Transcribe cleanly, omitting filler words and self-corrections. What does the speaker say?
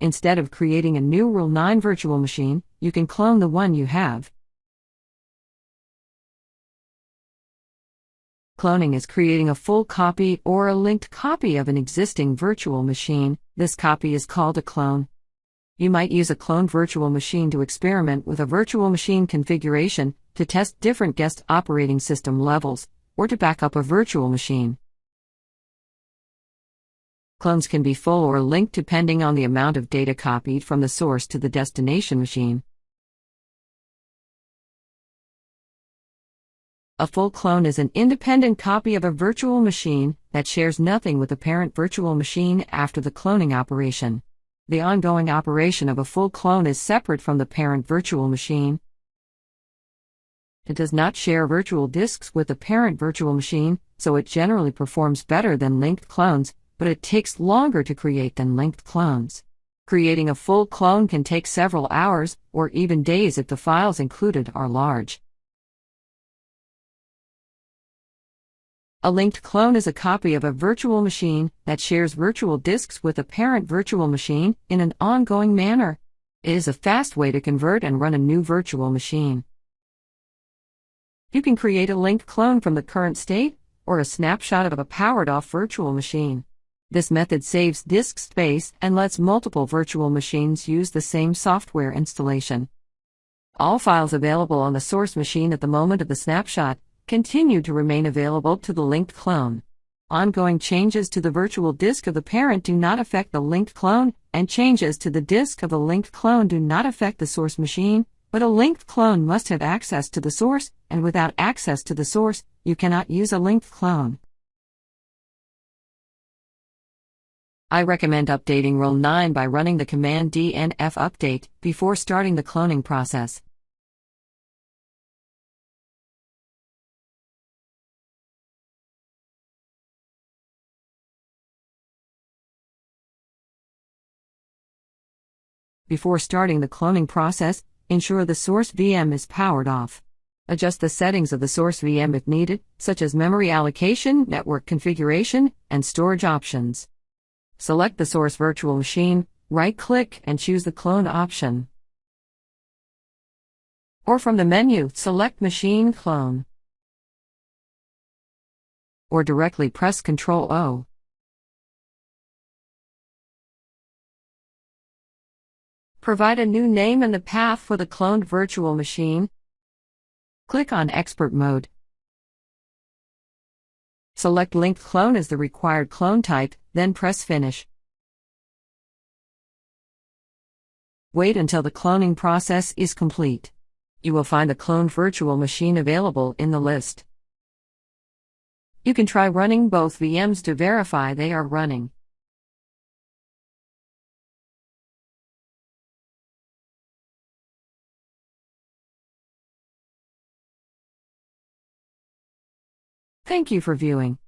Instead of creating a new RHEL 9 virtual machine, you can clone the one you have. Cloning is creating a full copy or a linked copy of an existing virtual machine. This copy is called a clone. You might use a cloned virtual machine to experiment with a virtual machine configuration, to test different guest operating system levels, or to back up a virtual machine. Clones can be full or linked depending on the amount of data copied from the source to the destination machine. A full clone is an independent copy of a virtual machine that shares nothing with the parent virtual machine after the cloning operation. The ongoing operation of a full clone is separate from the parent virtual machine. It does not share virtual disks with the parent virtual machine, so it generally performs better than linked clones, but it takes longer to create than linked clones. Creating a full clone can take several hours, or even days if the files included are large. A linked clone is a copy of a virtual machine that shares virtual disks with a parent virtual machine in an ongoing manner. It is a fast way to convert and run a new virtual machine. You can create a linked clone from the current state, or a snapshot of a powered-off virtual machine. This method saves disk space and lets multiple virtual machines use the same software installation. All files available on the source machine at the moment of the snapshot continue to remain available to the linked clone. Ongoing changes to the virtual disk of the parent do not affect the linked clone, and changes to the disk of the linked clone do not affect the source machine, but a linked clone must have access to the source, and without access to the source, you cannot use a linked clone. I recommend updating RHEL 9 by running the command dnf update before starting the cloning process. Before starting the cloning process, ensure the source VM is powered off. Adjust the settings of the source VM if needed, such as memory allocation, network configuration, and storage options. Select the source virtual machine, right-click and choose the clone option. Or from the menu, select Machine Clone. Or directly press Ctrl-O. Provide a new name and the path for the cloned virtual machine. Click on Expert Mode. Select Linked Clone as the required clone type, then press Finish. Wait until the cloning process is complete. You will find the cloned virtual machine available in the list. You can try running both VMs to verify they are running. Thank you for viewing.